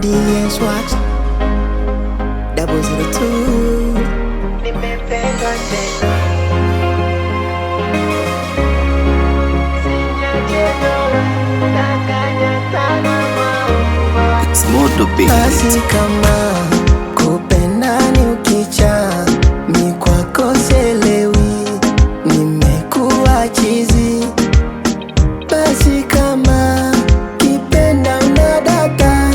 DS Wax 002. Nimependwa tena. It's Moto Baby. Basi kama kupenda ni ukicha, mi kwako selewi, nimekuwa chizi. Basi kama kipenda unadata,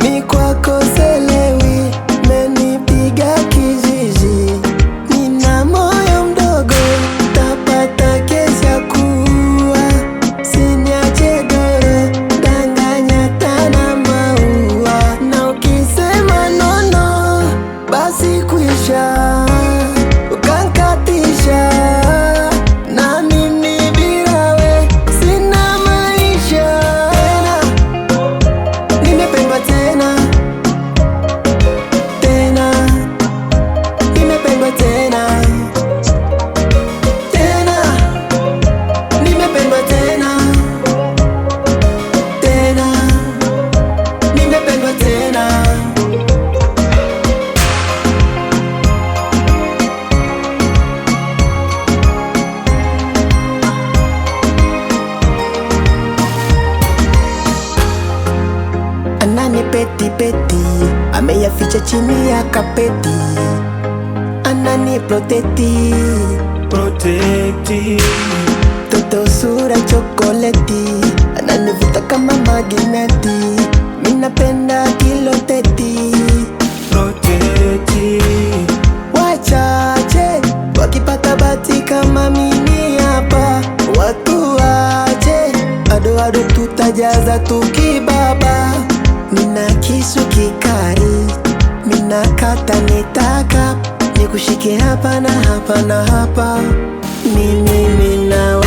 mi kwako selewi, menipiga kizizi. Nina moyo mdogo, tapata kesi ya kuua. Siniache doro, danganya tana maua. Na ukisema nono, basi kuisha, ukankatisha. Na mimi bila we sina maisha. Tena nimependwa tena, tena nimependwa tena, tena nimependwa tena, tena nimependwa tena. Anani peti peti, ameyaficha chini ya kapeti. Anani proteti, toto sura chokoleti. Ananivuta kama magneti, minapenda kiloteti. Wachache wakipata bati kama mimi hapa, watu wache ado ado, tutajaza tukibaba. Nina kisu kikari, mina kata nitaka nikushike hapa na hapa na hapa. Mimi mina